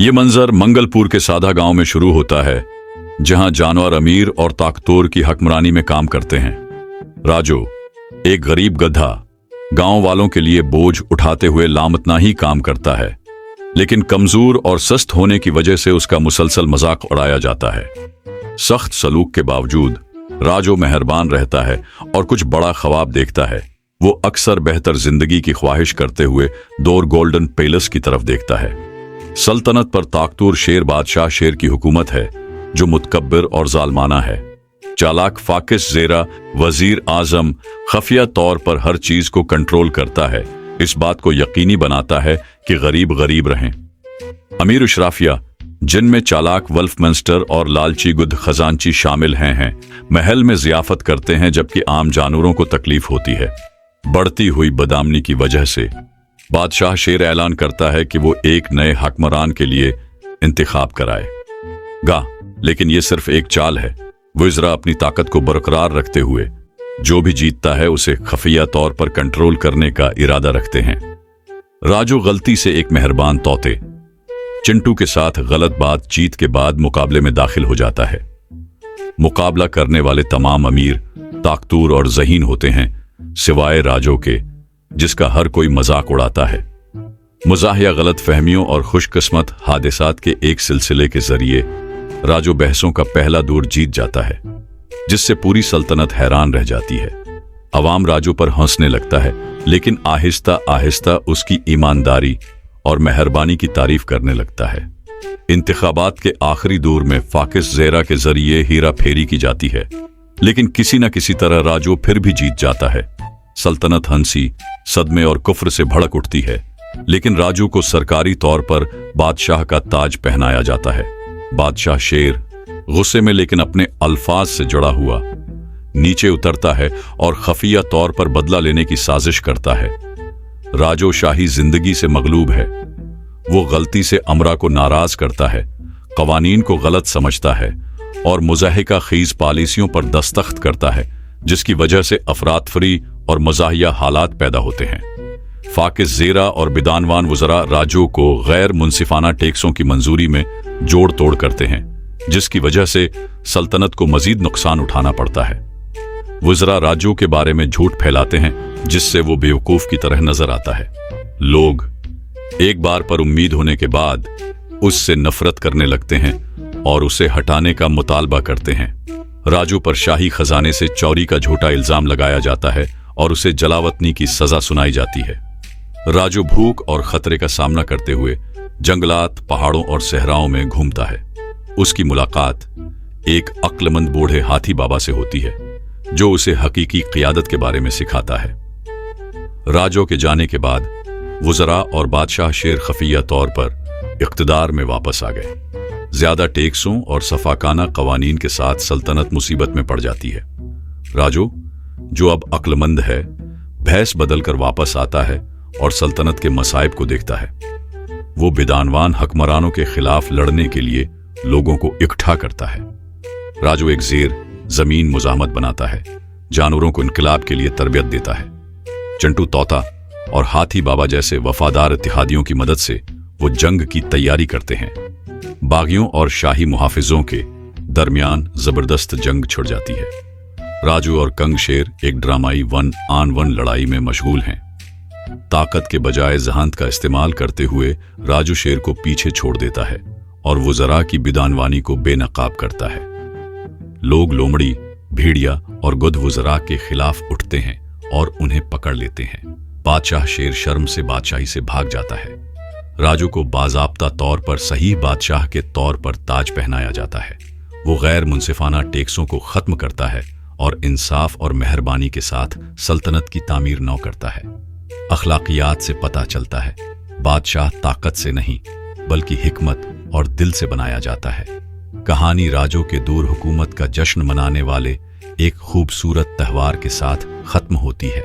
ये मंजर मंगलपुर के सादा गांव में शुरू होता है, जहां जानवर अमीर और ताकतवर की हकमरानी में काम करते हैं। राजू, एक गरीब गधा, गांव वालों के लिए बोझ उठाते हुए लामतनाही काम करता है, लेकिन कमजोर और सस्त होने की वजह से उसका मुसलसल मजाक उड़ाया जाता है। सख्त सलूक के बावजूद राजू मेहरबान रहता है और कुछ बड़ा ख्वाब देखता है। वो अक्सर बेहतर जिंदगी की ख्वाहिश करते हुए दौर गोल्डन पैलेस की तरफ देखता है। सल्तनत पर ताकतवर शेर बादशाह शेर की हुकूमत है, जो मुतकब्बिर और जालमाना है। चालाक फाकिस ज़ेरा वजीर आजम खफिया तौर पर हर चीज को कंट्रोल करता है, इस बात को यकीनी बनाता है कि गरीब गरीब रहें। अमीर अशराफिया, जिनमें चालाक वल्फमिंस्टर और लालची गुद खजांची शामिल हैं, महल में जियाफत करते हैं, जबकि आम जानवरों को तकलीफ होती है। बढ़ती हुई बदआमनी की वजह से बादशाह शेर ऐलान करता है कि वो एक नए हुक्मरान के लिए इंतखाब कराएगा, लेकिन ये सिर्फ एक चाल है। वज़रा अपनी ताकत को बरकरार रखते हुए जो भी जीतता है उसे खफिया तौर पर कंट्रोल करने का इरादा रखते हैं। राजू गलती से एक मेहरबान तोते चिंटू के साथ गलत बातचीत के बाद मुकाबले में दाखिल हो जाता है। मुकाबला करने वाले तमाम अमीर, ताकतवर और ज़हीन होते हैं, सिवाय राजू के, जिसका हर कोई मजाक उड़ाता है। मुजाहिया गलत फहमियों और खुशकिस्मत हादिसात के एक सिलसिले के जरिए राजू बहसों का पहला दौर जीत जाता है, जिससे पूरी सल्तनत हैरान रह जाती है। अवाम राजू पर हंसने लगता है, लेकिन आहिस्ता आहिस्ता उसकी ईमानदारी और मेहरबानी की तारीफ करने लगता है। इंतखाबात के आखिरी दौर में फाकिस ज़ेरा के जरिए हीरा फेरी की जाती है, लेकिन किसी न किसी तरह राजू फिर भी जीत जाता है। सल्तनत हंसी, सदमे और कुफ्र से भड़क उठती है, लेकिन राजू को सरकारी तौर पर बादशाह का ताज पहनाया जाता है। बादशाह शेर गुस्से में लेकिन अपने अल्फाज से जुड़ा हुआ नीचे उतरता है और खफिया तौर पर बदला लेने की साजिश करता है। राजू शाही जिंदगी से मगलूब है। वो गलती से अमरा को नाराज करता है, कवानीन को गलत समझता है और मुज़ाहिका खीज पॉलिसियों पर दस्तखत करता है, जिसकी वजह से अफरातफरी और मज़ाहिया हालात पैदा होते हैं। फाकिस ज़ेरा और बिदानवान वज़रा राजू को गैर मुनसिफाना टैक्सों की मंजूरी में जोड़ तोड़ करते हैं, जिसकी वजह से सल्तनत को मजीद नुकसान उठाना पड़ता है। वज़रा राजू के बारे में झूठ फैलाते हैं, जिससे वो बेवकूफ की तरह नजर आता है। लोग एक बार पर उम्मीद होने के बाद उससे नफरत करने लगते हैं और उसे हटाने का मुतालबा करते हैं। राजू पर शाही खजाने से चोरी का झूठा इल्जाम लगाया जाता है और उसे जलावतनी की सजा सुनाई जाती है। राजू भूख और खतरे का सामना करते हुए जंगलात, पहाड़ों और सहराओं में घूमता है। उसकी मुलाकात एक अक्लमंद बूढ़े हाथी बाबा से होती है, जो उसे हकीकी क़ियादत के बारे में सिखाता है। राजू के जाने के बाद वज़रा और बादशाह शेर खफिया तौर पर इक़्तिदार में वापस आ गए। ज्यादा टैक्सों और सफाकाना कवानीन के साथ सल्तनत मुसीबत में पड़ जाती है। राजू, जो अब अक्लमंद है, भैंस बदलकर वापस आता है और सल्तनत के मसाइब को देखता है। वो बिदानवान हुक्मरानों के खिलाफ लड़ने के लिए लोगों को इकट्ठा करता है। राजू एक ज़ेर जमीन मुजामत बनाता है, जानवरों को इनकलाब के लिए तरबियत देता है। चिंटू तोता और हाथी बाबा जैसे वफादार इत्तेहादियों की मदद से वो जंग की तैयारी करते हैं। बागियों और शाही मुहाफिजों के दरमियान जबरदस्त जंग छिड़ जाती है। राजू और कंग शेर एक ड्रामाई 1-on-1 लड़ाई में मशगूल हैं। ताकत के बजाय जहानत का इस्तेमाल करते हुए राजू शेर को पीछे छोड़ देता है और वज़रा की बिदानवानी को बेनकाब करता है। लोग लोमड़ी, भेड़िया और गुद वज़रा के खिलाफ उठते हैं और उन्हें पकड़ लेते हैं। बादशाह शेर शर्म से बादशाही से भाग जाता है। राजू को बाज़ाब्ता तौर पर सही बादशाह के तौर पर ताज पहनाया जाता है। वो गैर मुनसिफाना टैक्सों को खत्म करता है और इंसाफ और मेहरबानी के साथ सल्तनत की तामीर नौ करता है। अखलाकियात से पता चलता है, बादशाह ताकत से नहीं बल्कि हिकमत और दिल से बनाया जाता है। कहानी राजू के दूर हुकूमत का जश्न मनाने वाले एक खूबसूरत त्योहार के साथ खत्म होती है।